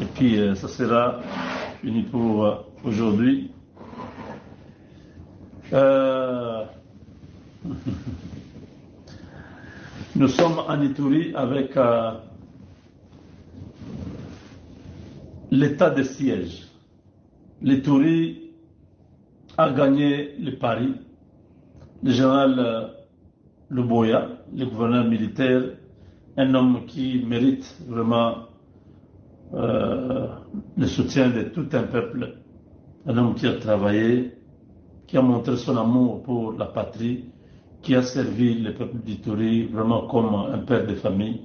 Et puis, ça sera fini pour aujourd'hui. Nous sommes en Ituri avec l'état de siège. L'Ituri a gagné le pari. Le général Luboya, le gouverneur militaire, un homme qui mérite vraiment le soutien de tout un peuple, un homme qui a travaillé, qui a montré son amour pour la patrie, qui a servi le peuple d'Ituri vraiment comme un père de famille,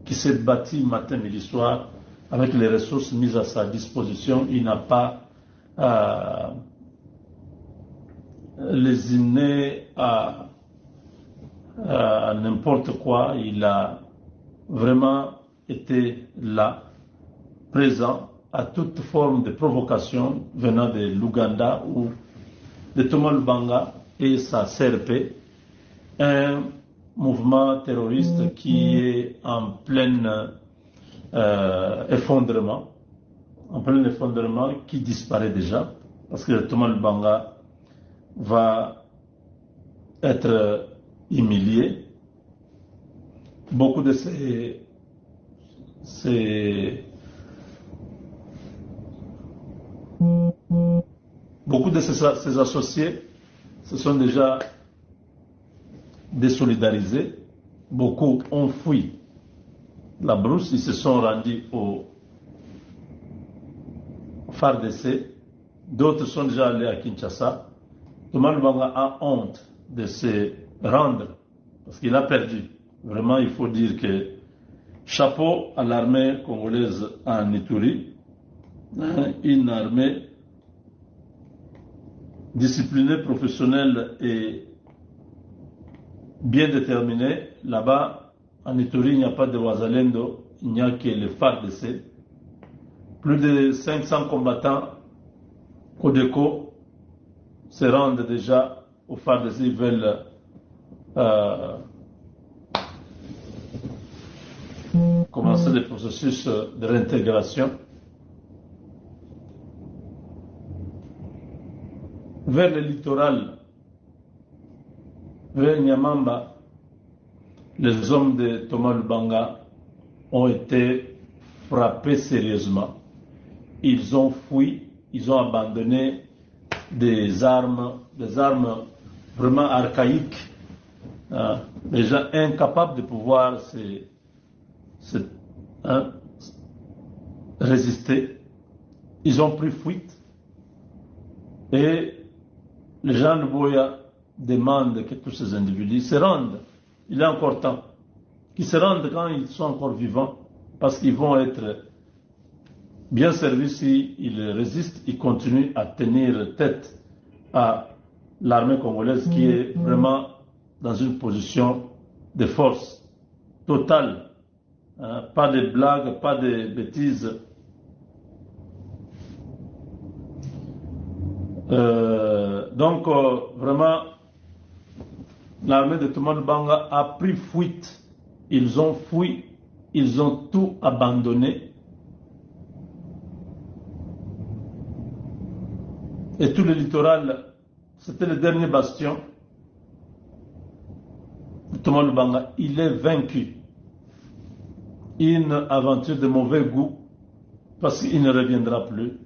qui s'est bâti matin, midi, soir, avec les ressources mises à sa disposition. Il n'a pas lésiné à n'importe quoi. Il a vraiment été là, présent à toute forme de provocation venant de l'Ouganda ou de Thomas Lubanga et sa CRP, un mouvement terroriste qui est en plein effondrement, qui disparaît déjà, parce que Thomas Lubanga va être humilié. Beaucoup de ses associés se sont déjà désolidarisés. Beaucoup ont fui la brousse, ils se sont rendus au FARDC. D'autres sont déjà allés à Kinshasa. Thomas Lubanga a honte de se rendre parce qu'il a perdu. Vraiment, il faut dire que chapeau à l'armée congolaise en Ituri, une armée disciplinée, professionnelle et bien déterminée. Là-bas, en Ituri, il n'y a pas de Wazalendo, il n'y a que le FARDC. Plus de 500 combattants Codeco se rendent déjà au FARDC, ils veulent commencer le processus de réintégration. Vers le littoral, vers Nyamamba, les hommes de Thomas Lubanga ont été frappés sérieusement. Ils ont fui, ils ont abandonné des armes vraiment archaïques, des gens incapables de pouvoir résister. Ils ont pris fuite et les gens de Boya demandent que tous ces individus se rendent. Il est encore temps qu'ils se rendent quand ils sont encore vivants, parce qu'ils vont être bien servis s'ils résistent, ils continuent à tenir tête à l'armée congolaise qui est vraiment dans une position de force totale. Pas de blagues, pas de bêtises. Donc, vraiment, l'armée de Thomas Lubanga a pris fuite. Ils ont fui, ils ont tout abandonné. Et tout le littoral, c'était le dernier bastion. Thomas Lubanga, il est vaincu. Une aventure de mauvais goût, parce qu'il ne reviendra plus.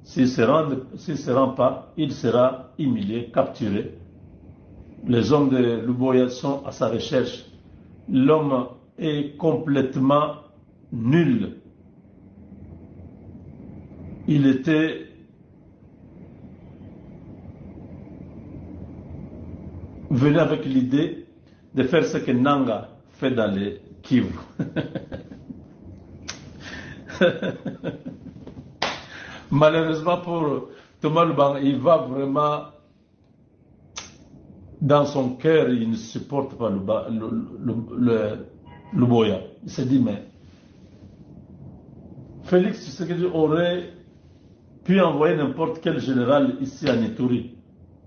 S'il ne se rend pas, il sera humilié, capturé. Les hommes de Luboya sont à sa recherche. L'homme est complètement nul. Il était venu avec l'idée de faire ce que Nanga fait dans les Kivu. Malheureusement pour Thomas Lubanga, il va vraiment dans son cœur, il ne supporte pas Luboya. Il s'est dit, mais Félix Tshisekedi aurait pu envoyer n'importe quel général ici en Ituri.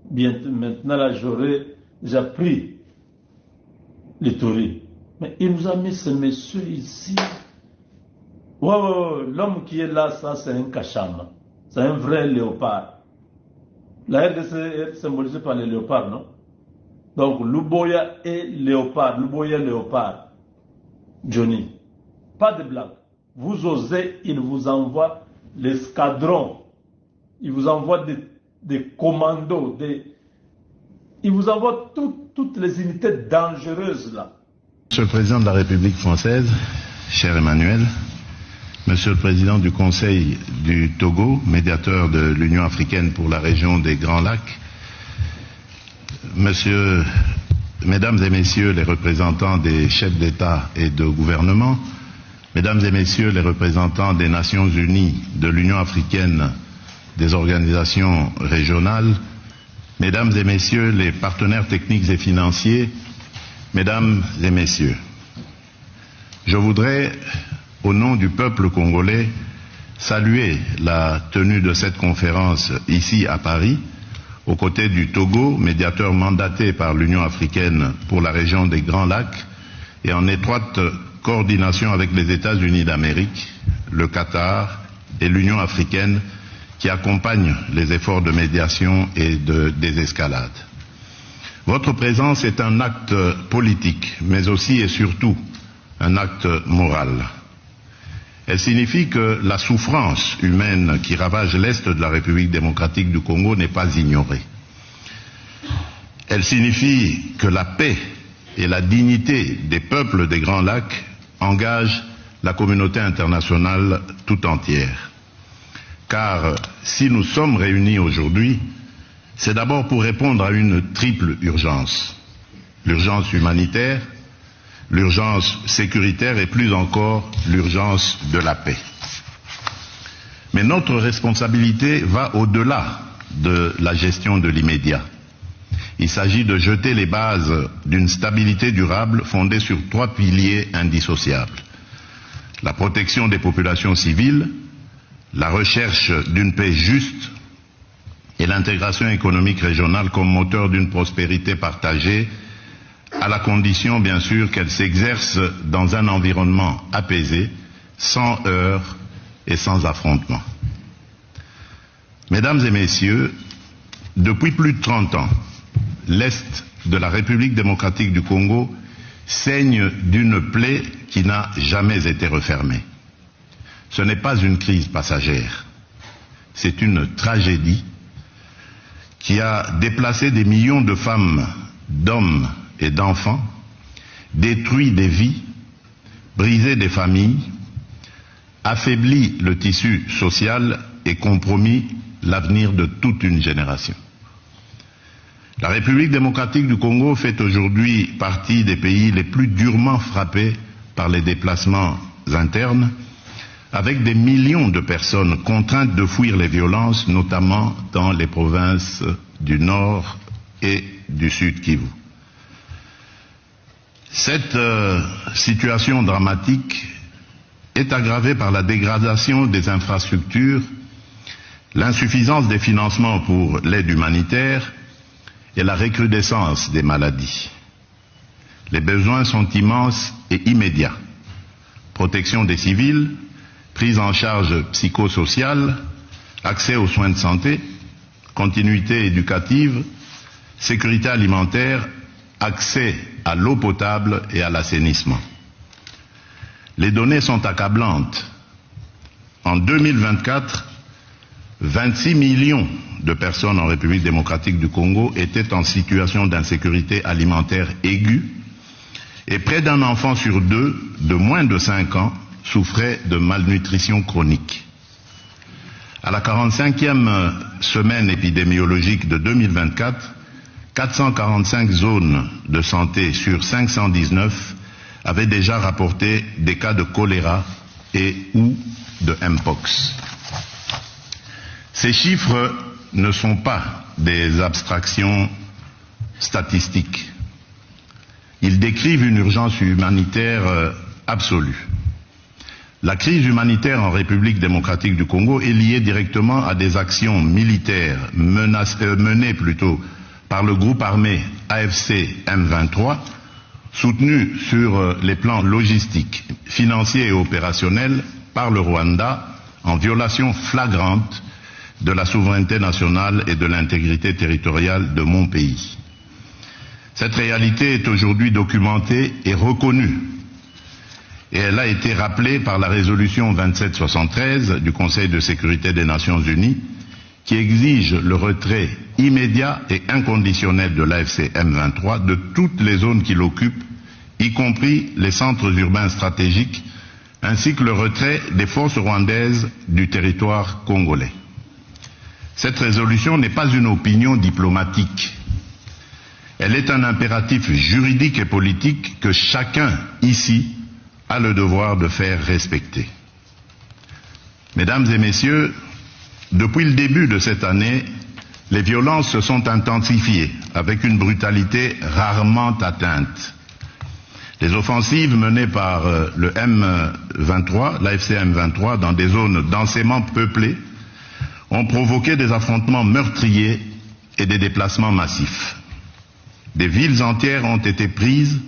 Maintenant, là, j'aurais déjà pris l'Ituri. Mais il nous a mis ce monsieur ici, Ouais, l'homme qui est là, ça c'est un Kachama. C'est un vrai léopard. La RDC est symbolisée par les léopards, non? Donc, Luboya est léopard. Luboya léopard. Johnny. Pas de blague. Vous osez, il vous envoie l'escadron. Il vous envoie des commandos. Il vous envoie toutes les unités dangereuses là. Monsieur le Président de la République française, cher Emmanuel, Monsieur le Président du Conseil du Togo, médiateur de l'Union africaine pour la région des Grands Lacs, Mesdames et Messieurs les représentants des chefs d'État et de gouvernement, Mesdames et Messieurs les représentants des Nations Unies, de l'Union africaine, des organisations régionales, Mesdames et Messieurs les partenaires techniques et financiers, Mesdames et Messieurs, je voudrais, au nom du peuple congolais, saluer la tenue de cette conférence ici à Paris, aux côtés du Togo, médiateur mandaté par l'Union africaine pour la région des Grands Lacs, et en étroite coordination avec les États-Unis d'Amérique, le Qatar et l'Union africaine qui accompagnent les efforts de médiation et de désescalade. Votre présence est un acte politique, mais aussi et surtout un acte moral. Elle signifie que la souffrance humaine qui ravage l'Est de la République démocratique du Congo n'est pas ignorée. Elle signifie que la paix et la dignité des peuples des Grands Lacs engagent la communauté internationale tout entière. Car si nous sommes réunis aujourd'hui, c'est d'abord pour répondre à une triple urgence. L'urgence humanitaire, l'urgence sécuritaire et plus encore l'urgence de la paix. Mais notre responsabilité va au-delà de la gestion de l'immédiat. Il s'agit de jeter les bases d'une stabilité durable fondée sur 3 piliers indissociables. La protection des populations civiles, la recherche d'une paix juste et l'intégration économique régionale comme moteur d'une prospérité partagée, à la condition bien sûr qu'elle s'exerce dans un environnement apaisé, sans heurts et sans affrontements. Mesdames et Messieurs, depuis plus de 30 ans, l'Est de la République démocratique du Congo saigne d'une plaie qui n'a jamais été refermée. Ce n'est pas une crise passagère, c'est une tragédie qui a déplacé des millions de femmes, d'hommes et d'enfants, détruit des vies, brisé des familles, affaibli le tissu social et compromis l'avenir de toute une génération. La République démocratique du Congo fait aujourd'hui partie des pays les plus durement frappés par les déplacements internes, avec des millions de personnes contraintes de fuir les violences, notamment dans les provinces du Nord et du Sud Kivu. Cette situation dramatique est aggravée par la dégradation des infrastructures, l'insuffisance des financements pour l'aide humanitaire et la recrudescence des maladies. Les besoins sont immenses et immédiats. Protection des civils, prise en charge psychosociale, accès aux soins de santé, continuité éducative, sécurité alimentaire, accès à l'eau potable et à l'assainissement. Les données sont accablantes. En 2024, 26 millions de personnes en République démocratique du Congo étaient en situation d'insécurité alimentaire aiguë et près d'un enfant sur 2 de moins de 5 ans souffrait de malnutrition chronique. À la 45e semaine épidémiologique de 2024, 445 zones de santé sur 519 avaient déjà rapporté des cas de choléra et ou de Mpox. Ces chiffres ne sont pas des abstractions statistiques. Ils décrivent une urgence humanitaire absolue. La crise humanitaire en République démocratique du Congo est liée directement à des actions militaires menées par le groupe armé AFC M23, soutenu sur les plans logistiques, financiers et opérationnels par le Rwanda en violation flagrante de la souveraineté nationale et de l'intégrité territoriale de mon pays. Cette réalité est aujourd'hui documentée et reconnue, et elle a été rappelée par la résolution 2773 du Conseil de sécurité des Nations Unies, qui exige le retrait immédiat et inconditionnel de l'AFC M23 de toutes les zones qu'il occupe, y compris les centres urbains stratégiques, ainsi que le retrait des forces rwandaises du territoire congolais. Cette résolution n'est pas une opinion diplomatique. Elle est un impératif juridique et politique que chacun ici a le devoir de faire respecter. Mesdames et messieurs, depuis le début de cette année, les violences se sont intensifiées avec une brutalité rarement atteinte. Les offensives menées par le M23, l'AFC M23, dans des zones densément peuplées, ont provoqué des affrontements meurtriers et des déplacements massifs. Des villes entières ont été prises,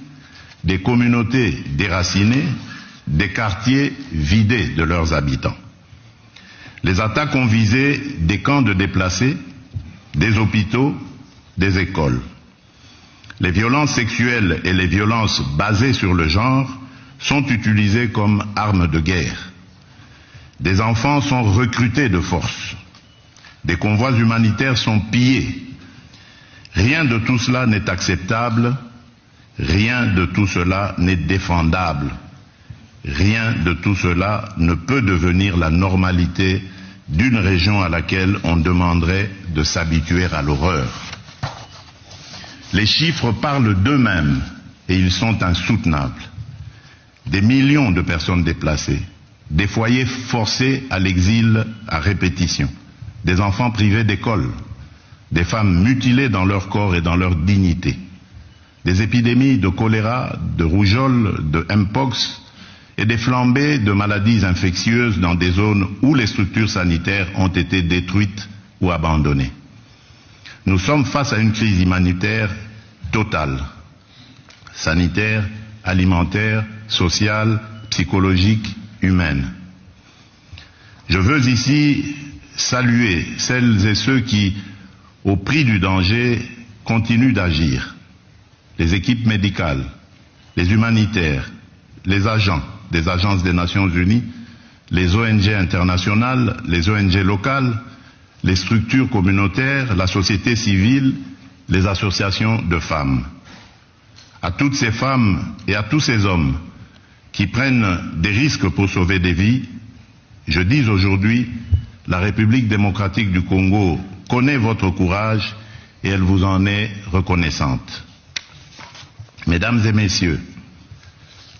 des communautés déracinées, des quartiers vidés de leurs habitants. Les attaques ont visé des camps de déplacés, des hôpitaux, des écoles. Les violences sexuelles et les violences basées sur le genre sont utilisées comme armes de guerre. Des enfants sont recrutés de force. Des convois humanitaires sont pillés. Rien de tout cela n'est acceptable, rien de tout cela n'est défendable. Rien de tout cela ne peut devenir la normalité d'une région à laquelle on demanderait de s'habituer à l'horreur. Les chiffres parlent d'eux-mêmes et ils sont insoutenables. Des millions de personnes déplacées, des foyers forcés à l'exil à répétition, des enfants privés d'école, des femmes mutilées dans leur corps et dans leur dignité, des épidémies de choléra, de rougeole, de mpox et des flambées de maladies infectieuses dans des zones où les structures sanitaires ont été détruites ou abandonnées. Nous sommes face à une crise humanitaire totale, sanitaire, alimentaire, sociale, psychologique, humaine. Je veux ici saluer celles et ceux qui, au prix du danger, continuent d'agir. Les équipes médicales, les humanitaires, les agents des agences des Nations Unies, les ONG internationales, les ONG locales, les structures communautaires, la société civile, les associations de femmes. À toutes ces femmes et à tous ces hommes qui prennent des risques pour sauver des vies, je dis aujourd'hui, la République démocratique du Congo connaît votre courage et elle vous en est reconnaissante. Mesdames et messieurs,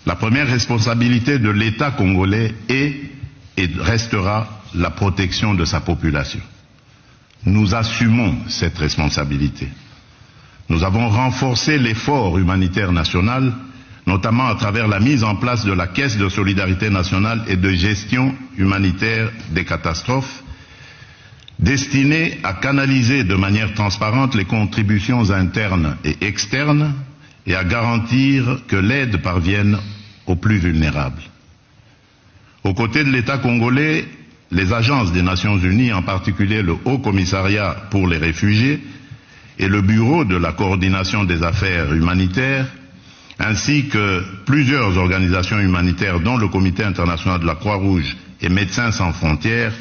la première responsabilité de l'État congolais est et restera la protection de sa population. Nous assumons cette responsabilité. Nous avons renforcé l'effort humanitaire national, notamment à travers la mise en place de la Caisse de solidarité nationale et de gestion humanitaire des catastrophes, destinée à canaliser de manière transparente les contributions internes et externes et à garantir que l'aide parvienne aux plus vulnérables. Aux côtés de l'État congolais, les agences des Nations Unies, en particulier le Haut Commissariat pour les réfugiés et le Bureau de la coordination des affaires humanitaires, ainsi que plusieurs organisations humanitaires dont le Comité international de la Croix-Rouge et Médecins sans frontières,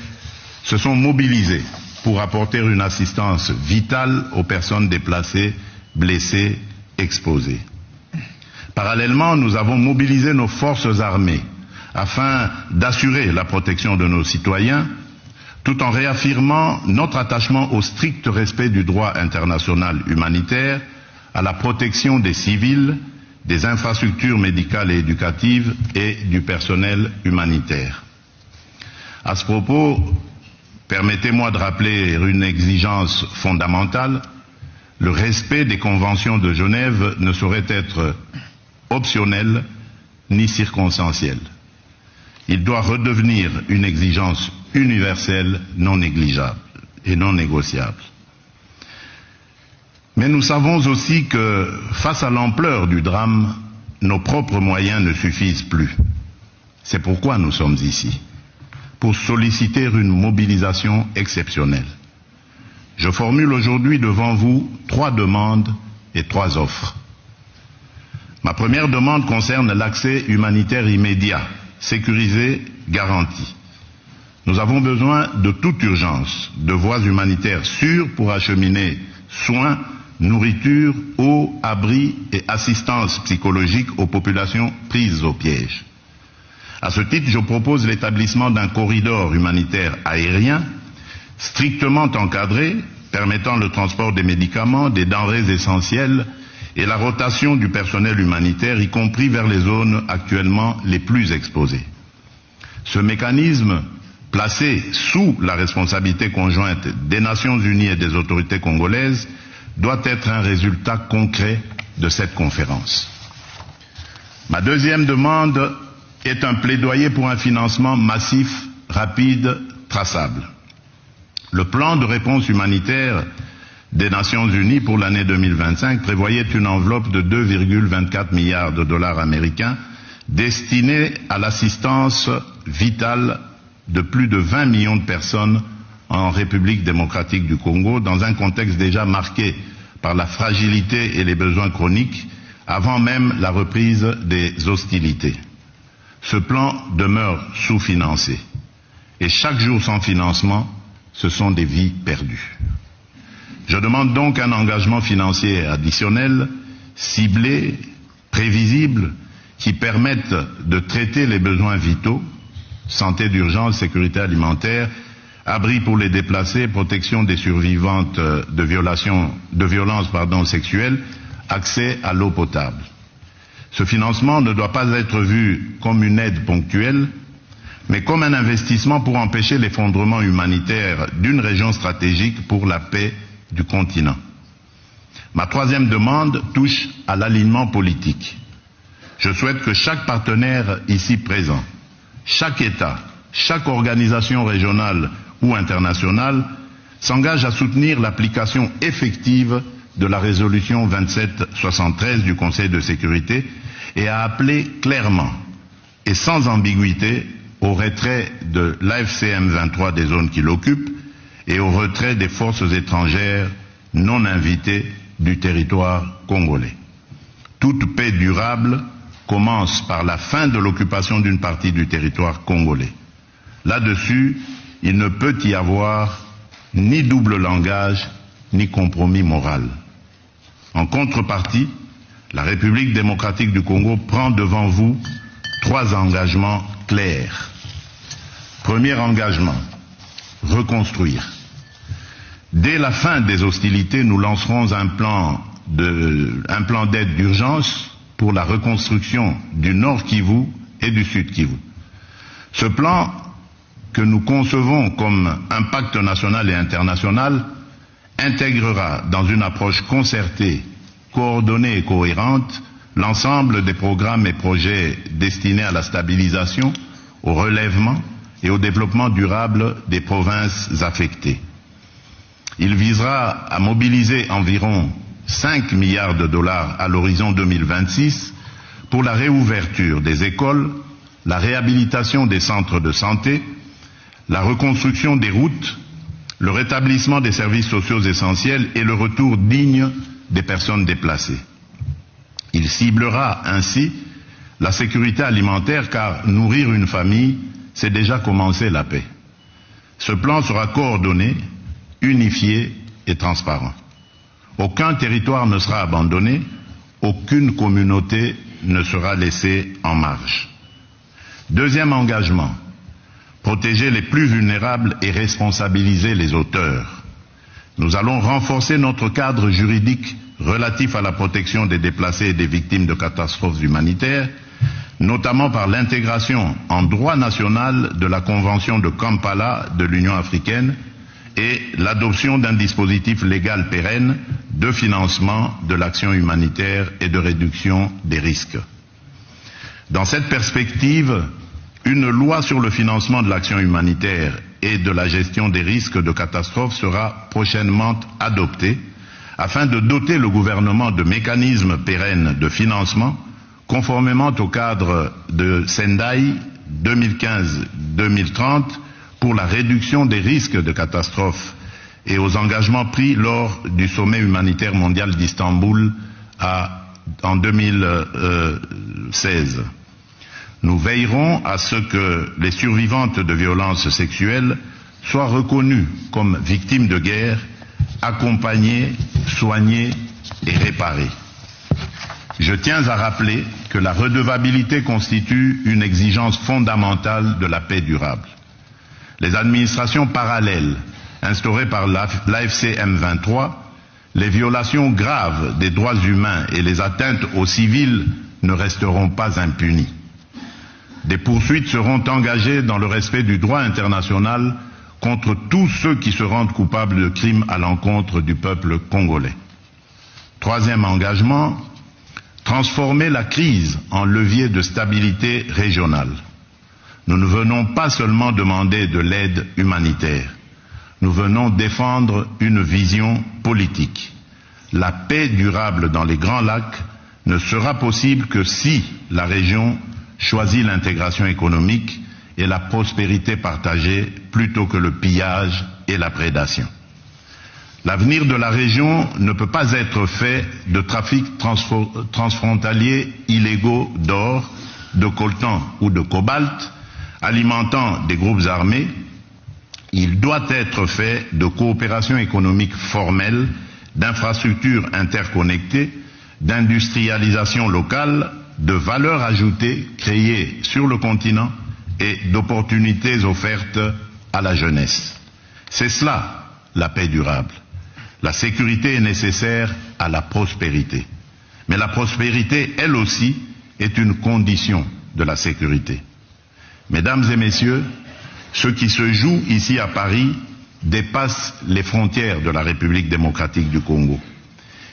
se sont mobilisés pour apporter une assistance vitale aux personnes déplacées, blessées, exposées. Parallèlement, nous avons mobilisé nos forces armées afin d'assurer la protection de nos citoyens, tout en réaffirmant notre attachement au strict respect du droit international humanitaire, à la protection des civils, des infrastructures médicales et éducatives et du personnel humanitaire. À ce propos, permettez-moi de rappeler une exigence fondamentale: le respect des conventions de Genève ne saurait être optionnel ni circonstanciel. Il doit redevenir une exigence universelle, non négligeable et non négociable. Mais nous savons aussi que, face à l'ampleur du drame, nos propres moyens ne suffisent plus. C'est pourquoi nous sommes ici. pour solliciter une mobilisation exceptionnelle. Je formule aujourd'hui devant vous 3 demandes et 3 offres. Ma première demande concerne l'accès humanitaire immédiat, sécurisé, garanti. Nous avons besoin de toute urgence de voies humanitaires sûres pour acheminer soins, nourriture, eau, abri et assistance psychologique aux populations prises au piège. À ce titre, je propose l'établissement d'un corridor humanitaire aérien strictement encadré, permettant le transport des médicaments, des denrées essentielles et la rotation du personnel humanitaire, y compris vers les zones actuellement les plus exposées. Ce mécanisme, placé sous la responsabilité conjointe des Nations Unies et des autorités congolaises, doit être un résultat concret de cette conférence. Ma deuxième demande est un plaidoyer pour un financement massif, rapide, traçable. Le plan de réponse humanitaire des Nations Unies pour l'année 2025 prévoyait une enveloppe de 2,24 milliards de dollars américains destinée à l'assistance vitale de plus de 20 millions de personnes en République démocratique du Congo, dans un contexte déjà marqué par la fragilité et les besoins chroniques, avant même la reprise des hostilités. Ce plan demeure sous-financé. Et chaque jour sans financement, ce sont des vies perdues. Je demande donc un engagement financier additionnel, ciblé, prévisible, qui permette de traiter les besoins vitaux, santé d'urgence, sécurité alimentaire, abri pour les déplacés, protection des survivantes de violences sexuelles, accès à l'eau potable. Ce financement ne doit pas être vu comme une aide ponctuelle, mais comme un investissement pour empêcher l'effondrement humanitaire d'une région stratégique pour la paix du continent. Ma troisième demande touche à l'alignement politique. Je souhaite que chaque partenaire ici présent, chaque État, chaque organisation régionale ou internationale s'engage à soutenir l'application effective de la résolution 2773 du Conseil de sécurité et à appeler clairement et sans ambiguïté au retrait de l'AFCM 23 des zones qui l'occupent et au retrait des forces étrangères non invitées du territoire congolais. Toute paix durable commence par la fin de l'occupation d'une partie du territoire congolais. Là-dessus, il ne peut y avoir ni double langage, ni compromis moral. En contrepartie, la République démocratique du Congo prend devant vous 3 engagements clairs. Premier engagement, reconstruire. Dès la fin des hostilités, nous lancerons un plan d'aide d'urgence pour la reconstruction du Nord Kivu et du Sud Kivu. Ce plan, que nous concevons comme un pacte national et international, intégrera dans une approche concertée, coordonnée et cohérente l'ensemble des programmes et projets destinés à la stabilisation, au relèvement et au développement durable des provinces affectées. Il visera à mobiliser environ 5 milliards de dollars à l'horizon 2026 pour la réouverture des écoles, la réhabilitation des centres de santé, la reconstruction des routes, le rétablissement des services sociaux essentiels et le retour digne des personnes déplacées. Il ciblera ainsi la sécurité alimentaire car nourrir une famille, c'est déjà commencer la paix. Ce plan sera coordonné, unifié et transparent. Aucun territoire ne sera abandonné, aucune communauté ne sera laissée en marge. Deuxième engagement, protéger les plus vulnérables et responsabiliser les auteurs. Nous allons renforcer notre cadre juridique relatif à la protection des déplacés et des victimes de catastrophes humanitaires, notamment par l'intégration en droit national de la Convention de Kampala de l'Union africaine et l'adoption d'un dispositif légal pérenne de financement de l'action humanitaire et de réduction des risques. Dans cette perspective, une loi sur le financement de l'action humanitaire et de la gestion des risques de catastrophe sera prochainement adoptée afin de doter le gouvernement de mécanismes pérennes de financement conformément au cadre de Sendai 2015-2030 pour la réduction des risques de catastrophes et aux engagements pris lors du sommet humanitaire mondial d'Istanbul en 2016. Nous veillerons à ce que les survivantes de violences sexuelles soient reconnues comme victimes de guerre, accompagnées, soignées et réparées. Je tiens à rappeler que la redevabilité constitue une exigence fondamentale de la paix durable. Les administrations parallèles instaurées par l'AFC M23, les violations graves des droits humains et les atteintes aux civils ne resteront pas impunies. Des poursuites seront engagées dans le respect du droit international contre tous ceux qui se rendent coupables de crimes à l'encontre du peuple congolais. Troisième engagement, transformer la crise en levier de stabilité régionale. Nous ne venons pas seulement demander de l'aide humanitaire, nous venons défendre une vision politique. La paix durable dans les Grands Lacs ne sera possible que si la région choisit l'intégration économique et la prospérité partagée plutôt que le pillage et la prédation. L'avenir de la région ne peut pas être fait de trafics transfrontaliers illégaux d'or, de coltan ou de cobalt, alimentant des groupes armés. Il doit être fait de coopération économique formelle, d'infrastructures interconnectées, d'industrialisation locale, de valeur ajoutée créée sur le continent et d'opportunités offertes à la jeunesse. C'est cela, la paix durable. La sécurité est nécessaire à la prospérité. Mais la prospérité, elle aussi, est une condition de la sécurité. Mesdames et messieurs, ce qui se joue ici à Paris dépasse les frontières de la République démocratique du Congo.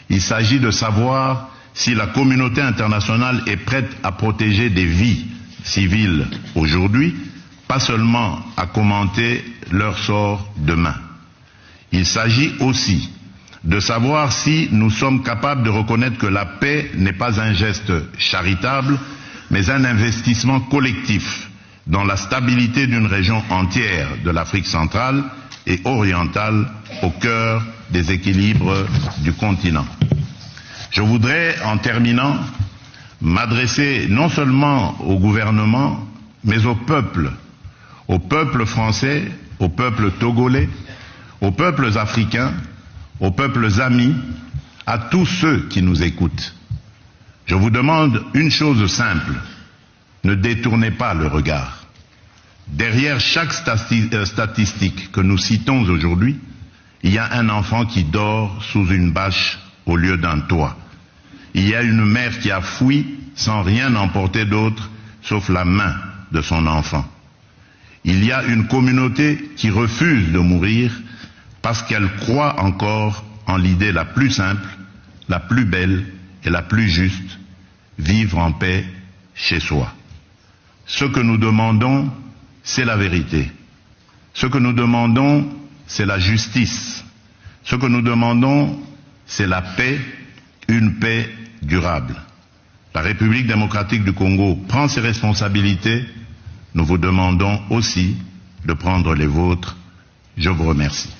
Il s'agit de savoir si la communauté internationale est prête à protéger des vies civiles aujourd'hui, pas seulement à commenter leur sort demain. Il s'agit aussi de savoir si nous sommes capables de reconnaître que la paix n'est pas un geste charitable, mais un investissement collectif dans la stabilité d'une région entière de l'Afrique centrale et orientale au cœur des équilibres du continent. Je voudrais, en terminant, m'adresser non seulement au gouvernement, mais au peuple français, au peuple togolais, aux peuples africains, aux peuples amis, à tous ceux qui nous écoutent. Je vous demande une chose simple, ne détournez pas le regard. Derrière chaque statistique que nous citons aujourd'hui, il y a un enfant qui dort sous une bâche au lieu d'un toit. Il y a une mère qui a fui sans rien emporter d'autre sauf la main de son enfant. Il y a une communauté qui refuse de mourir parce qu'elle croit encore en l'idée la plus simple, la plus belle et la plus juste, vivre en paix chez soi. Ce que nous demandons, c'est la vérité. Ce que nous demandons, c'est la justice. Ce que nous demandons, c'est la paix, une paix durable. La République démocratique du Congo prend ses responsabilités. Nous vous demandons aussi de prendre les vôtres. Je vous remercie.